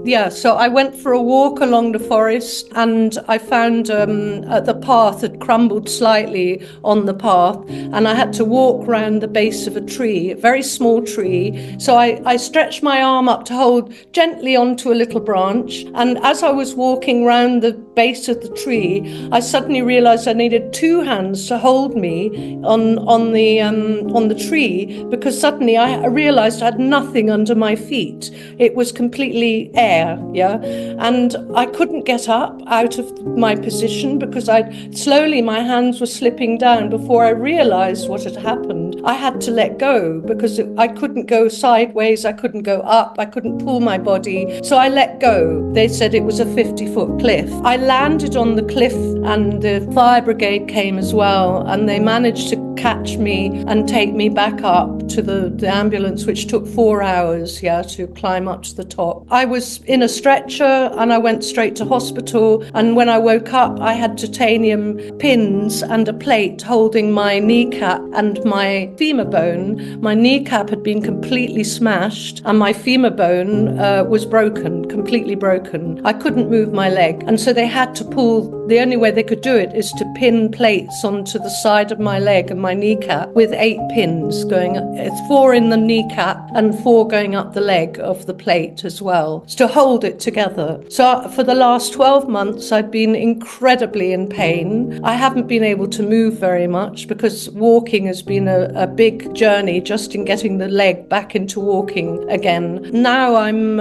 Yeah, so I went for a walk along the forest and I found the path had crumbled slightly on the path and I had to walk round the base of a tree, a very small tree. So I stretched my arm up to hold gently onto a little branch, and as I was walking round the base of the tree, I suddenly realised I needed two hands to hold me on the tree, because suddenly I realised I had nothing under my feet. It was completely air, yeah, and I couldn't get up out of my position because my hands were slipping down before I realised what had happened. I had to let go because I couldn't go sideways, I couldn't go up, I couldn't pull my body, so I let go. They said it was a 50-foot cliff. I landed on the cliff and the fire brigade came as well, and they managed to catch me and take me back up to the ambulance, which took 4 hours, to climb up to the top. I was in a stretcher and I went straight to hospital, and when I woke up I had titanium pins and a plate holding my kneecap and my femur bone. My kneecap had been completely smashed and my femur bone was broken, completely broken. I couldn't move my leg, and so they had to pull. The only way they could do it is to pin plates onto the side of my leg and my kneecap with 8 pins going. It's 4 in the kneecap and 4 going up the leg of the plate as well, to hold it together. So for the last 12 months I've been incredibly in pain. I haven't been able to move very much because walking has been a big journey just in getting the leg back into walking again. Now I'm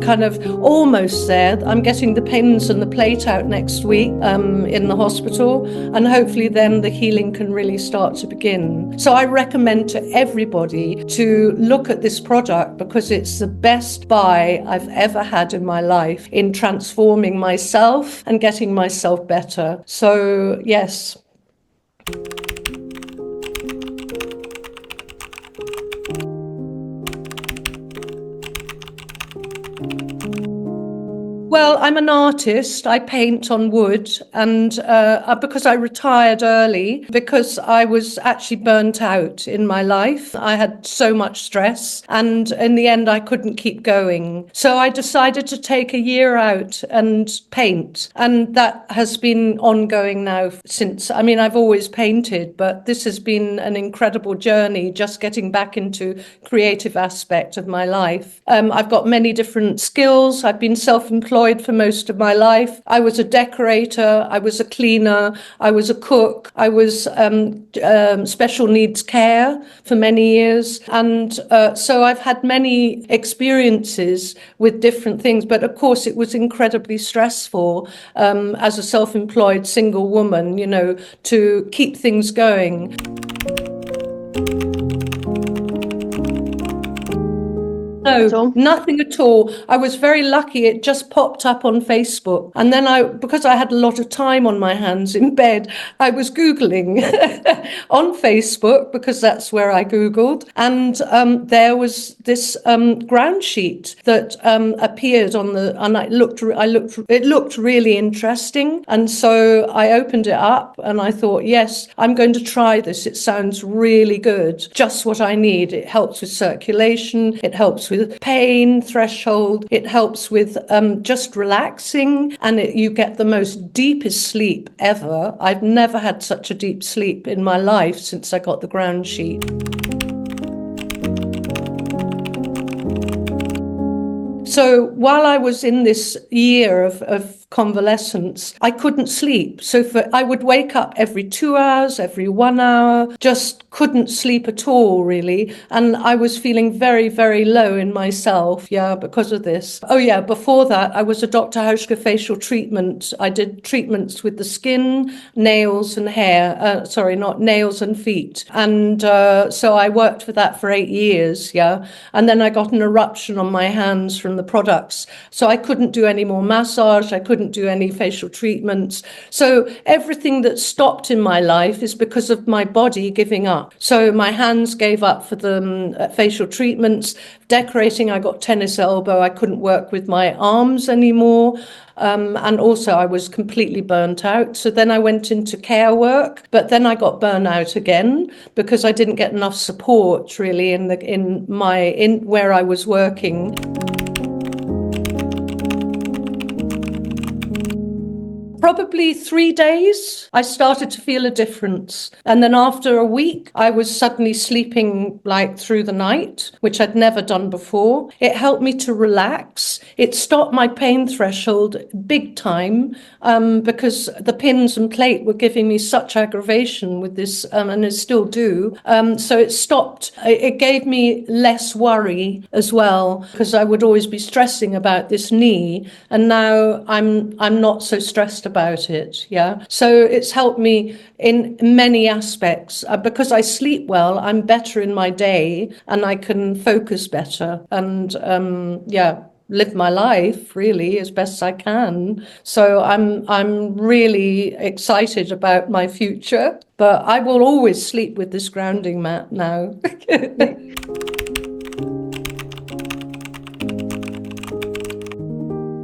kind of almost there. I'm getting the pins and the plate out next week in the hospital, and hopefully then the healing can really start to begin. So I recommend to everybody to look at this product because it's the best buy I've ever had in my life in transforming myself and getting myself better. So yes. Well, I'm an artist. I paint on wood, and because I retired early, because I was actually burnt out in my life. I had so much stress, and in the end I couldn't keep going. So I decided to take a year out and paint, and that has been ongoing now since. I mean, I've always painted, but this has been an incredible journey, just getting back into creative aspect of my life. I've got many different skills. I've been self-employed for most of my life. I was a decorator, I was a cleaner, I was a cook, I was special needs care for many years. And so I've had many experiences with different things, but of course it was incredibly stressful as a self-employed single woman, to keep things going. No, nothing at all. I was very lucky. It just popped up on Facebook. And then because I had a lot of time on my hands in bed, I was Googling on Facebook, because that's where I Googled. And there was this ground sheet that appeared and it looked really interesting. And so I opened it up and I thought, yes, I'm going to try this. It sounds really good. Just what I need. It helps with circulation. It helps with pain threshold. It helps with just relaxing, and you get the most deepest sleep ever. I've never had such a deep sleep in my life since I got the ground sheet. So while I was in this year of convalescence, I couldn't sleep. So I would wake up every 2 hours, every 1 hour, just couldn't sleep at all, really. And I was feeling very, very low in myself, because of this. Oh yeah, before that, I was a Dr. Hauschka facial treatment. I did treatments with the skin, nails and hair. Not nails and feet. And so I worked for that for 8 years, And then I got an eruption on my hands from the products. So I couldn't do any more massage. I couldn't do any facial treatments. So everything that stopped in my life is because of my body giving up. So my hands gave up for the facial treatments. Decorating, I got tennis elbow. I couldn't work with my arms anymore. And also I was completely burnt out. So then I went into care work, but then I got burnt out again because I didn't get enough support really in where I was working. probably 3 days, I started to feel a difference. And then after a week, I was suddenly sleeping like through the night, which I'd never done before. It helped me to relax. It stopped my pain threshold big time, because the pins and plate were giving me such aggravation with this, and it still do. So it stopped. It gave me less worry as well, because I would always be stressing about this knee, and now I'm not so stressed about it. Yeah. So it's helped me in many aspects. Because I sleep well, I'm better in my day, and I can focus better, and live my life really as best I can. So I'm really excited about my future, but I will always sleep with this grounding mat now.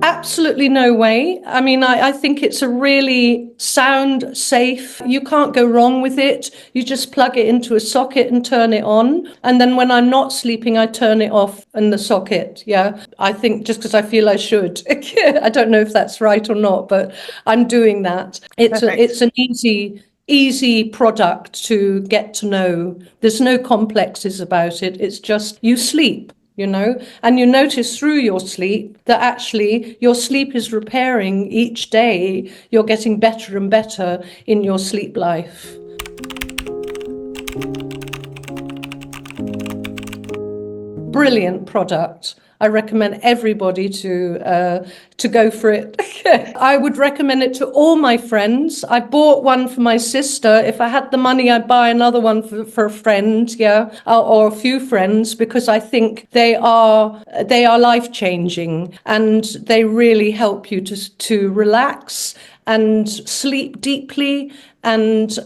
Absolutely no way. I mean, I think it's a really sound, safe. You can't go wrong with it. You just plug it into a socket and turn it on. And then when I'm not sleeping, I turn it off in the socket. Yeah. I think just because I feel I should. I don't know if that's right or not, but I'm doing that. It's an easy product to get to know. There's no complexes about it. It's just you sleep. And you notice through your sleep that actually your sleep is repairing each day. You're getting better and better in your sleep life. Brilliant product. I recommend everybody to go for it. I would recommend it to all my friends. I bought one for my sister. If I had the money, I'd buy another one for a friend, or a few friends, because I think they are life-changing, and they really help you to relax and sleep deeply, and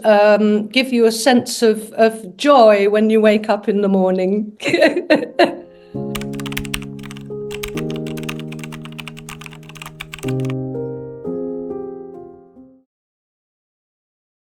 give you a sense of joy when you wake up in the morning.